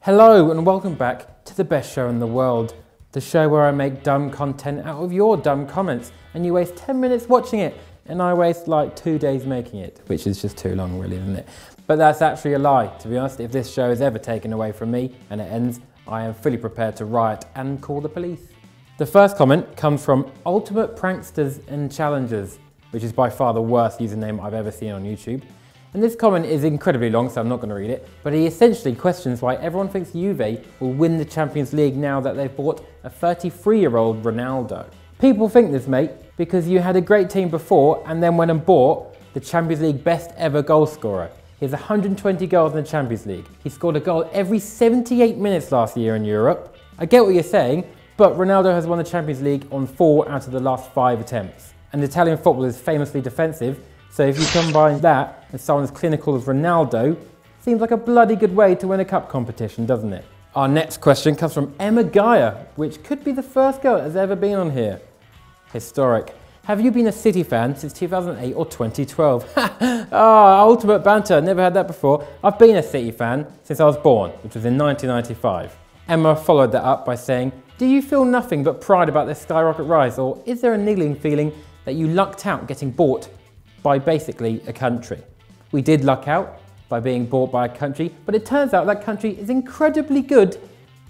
Hello and welcome back to the best show in the world. The show where I make dumb content out of your dumb comments and you waste 10 minutes watching it and I waste like 2 days making it, which is just too long really, isn't it? But that's actually a lie. To be honest, if this show is ever taken away from me and it ends, I am fully prepared to riot and call the police. The first comment comes from Ultimate Pranksters and Challengers, which is by far the worst username I've ever seen on YouTube. And this comment is incredibly long, so I'm not going to read it, but he essentially questions why everyone thinks Juve will win the Champions League now that they've bought a 33-year-old Ronaldo. People think this, mate, because you had a great team before and then went and bought the Champions League best ever goal scorer. He has 120 goals in the Champions League. He scored a goal every 78 minutes last year in Europe. I get what you're saying, but Ronaldo has won the Champions League on 4 out of the last 5 attempts. And Italian football is famously defensive, so if you combine that and someone as clinical as Ronaldo, seems like a bloody good way to win a cup competition, doesn't it? Our next question comes from Emma Gaia, which could be the first girl that has ever been on here. Historic. Have you been a City fan since 2008 or 2012? Ultimate banter, never had that before. I've been a City fan since I was born, which was in 1995. Emma followed that up by saying, do you feel nothing but pride about this skyrocket rise, or is there a niggling feeling that you lucked out getting bought by basically a country? We did luck out by being bought by a country, but it turns out that country is incredibly good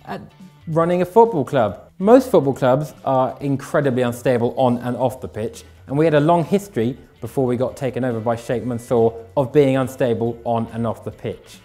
at running a football club. Most football clubs are incredibly unstable on and off the pitch, and we had a long history before we got taken over by Sheikh Mansour of being unstable on and off the pitch.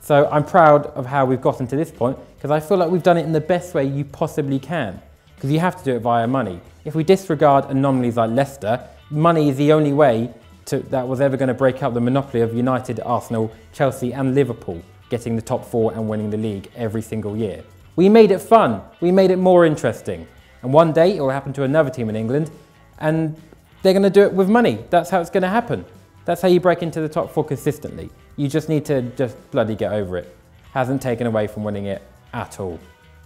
So I'm proud of how we've gotten to this point, because I feel like we've done it in the best way you possibly can, because you have to do it via money. If we disregard anomalies like Leicester, money is the only way that was ever going to break up the monopoly of United, Arsenal, Chelsea and Liverpool getting the top 4 and winning the league every single year. We made it fun, we made it more interesting, and one day it will happen to another team in England and they're going to do it with money. That's how it's going to happen. That's how you break into the top 4 consistently. You just need to just bloody get over it. Hasn't taken away from winning it at all.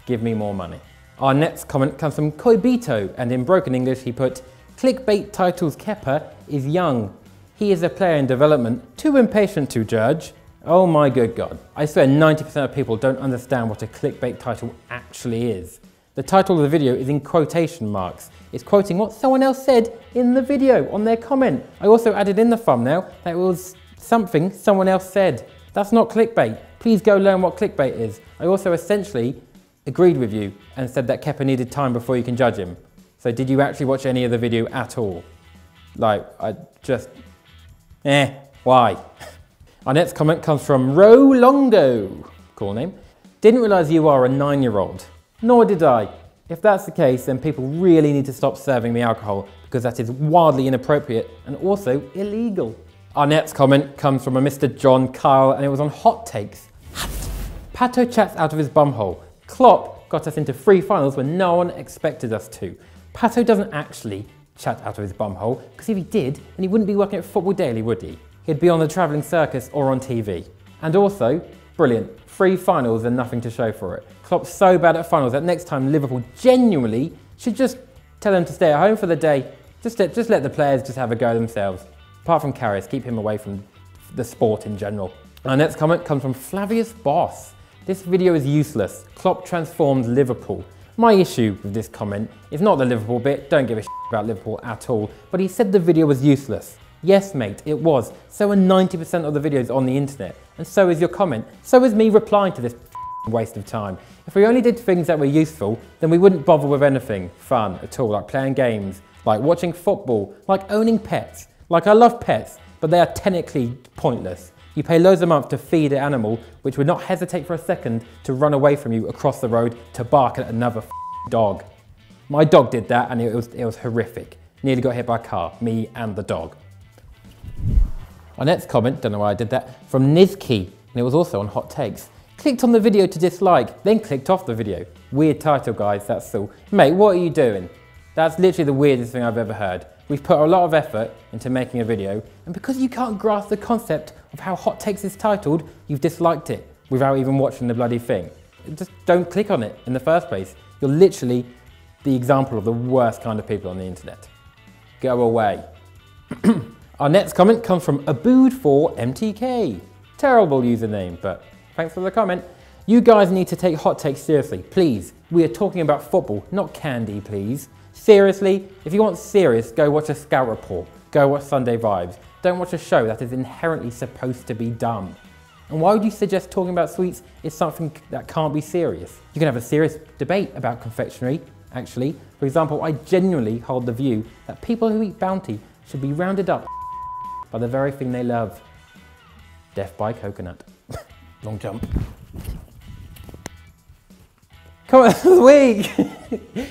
Give me more money. Our next comment comes from Koibito, and in broken English he put, Clickbait titles Kepa is young. He is a player in development, too impatient to judge. Oh my good God. I swear 90% of people don't understand what a clickbait title actually is. The title of the video is in quotation marks. It's quoting what someone else said in the video on their comment. I also added in the thumbnail that it was something someone else said. That's not clickbait. Please go learn what clickbait is. I also essentially agreed with you and said that Kepa needed time before you can judge him. So did you actually watch any of the video at all? Like, why? Our next comment comes from Rolongo, cool name. Didn't realise you are a 9-year-old. Nor did I. If that's the case, then people really need to stop serving me alcohol, because that is wildly inappropriate and also illegal. Our next comment comes from a Mr. Jon Kyl, and it was on hot takes. Pato chats out of his bumhole. Clop got us into 3 finals when no one expected us to. Pato doesn't actually chat out of his bumhole, because if he did, then he wouldn't be working at Football Daily, would he? He'd be on the travelling circus or on TV. And also, brilliant, 3 finals and nothing to show for it. Klopp's so bad at finals that next time Liverpool genuinely should just tell him to stay at home for the day. Just let the players just have a go themselves. Apart from Karius, keep him away from the sport in general. Our next comment comes from Flavius Boss. This video is useless. Klopp transformed Liverpool. My issue with this comment is not the Liverpool bit, don't give a shit about Liverpool at all, but he said the video was useless. Yes mate, it was. So are 90% of the videos on the internet, and so is your comment. So is me replying to this waste of time. If we only did things that were useful, then we wouldn't bother with anything fun at all, like playing games, like watching football, like owning pets. Like I love pets, but they are technically pointless. You pay loads a month to feed an animal which would not hesitate for a second to run away from you across the road to bark at another dog. My dog did that and it was horrific. Nearly got hit by a car, me and the dog. Our next comment, don't know why I did that, from Nizki, and it was also on hot takes. Clicked on the video to dislike, then clicked off the video. Weird title guys, that's all. Mate, what are you doing? That's literally the weirdest thing I've ever heard. We've put a lot of effort into making a video, and because you can't grasp the concept of how hot takes is titled, you've disliked it without even watching the bloody thing. Just don't click on it in the first place. You're literally the example of the worst kind of people on the internet. Go away. Our next comment comes from Abood4MTK. Terrible username, but thanks for the comment. You guys need to take hot takes seriously, please. We are talking about football, not candy, please. Seriously, if you want serious, go watch a Scout Report. Go watch Sunday Vibes. Don't watch a show that is inherently supposed to be dumb. And why would you suggest talking about sweets is something that can't be serious? You can have a serious debate about confectionery, actually. For example, I genuinely hold the view that people who eat Bounty should be rounded up by the very thing they love. Death by coconut. Long jump. Comment of the week!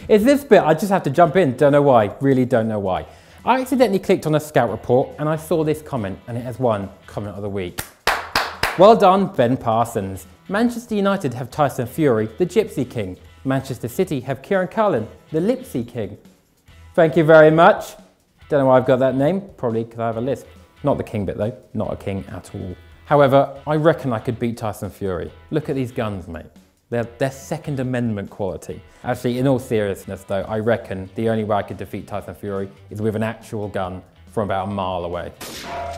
It's this bit, I just have to jump in, don't know why, really don't know why. I accidentally clicked on a Scout Report and I saw this comment and it has won Comment of the Week. Well done, Ben Parsons. Manchester United have Tyson Fury, the Gypsy King. Manchester City have Kieran Cullen, the Lipsy King. Thank you very much. Don't know why I've got that name, probably because I have a lisp. Not the king bit though, not a king at all. However, I reckon I could beat Tyson Fury. Look at these guns, mate. They're Second Amendment quality. Actually, in all seriousness though, I reckon the only way I could defeat Tyson Fury is with an actual gun from about a mile away.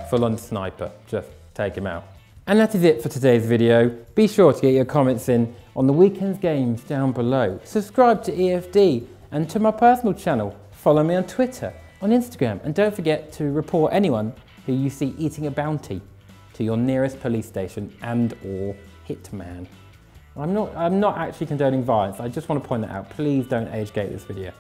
Full-on sniper, just take him out. And that is it for today's video. Be sure to get your comments in on the weekend's games down below. Subscribe to EFD and to my personal channel. Follow me on Twitter, on Instagram, and don't forget to report anyone who you see eating a Bounty to your nearest police station and or hitman. I'm not actually condoning violence, I just want to point that out. Please don't age gate this video.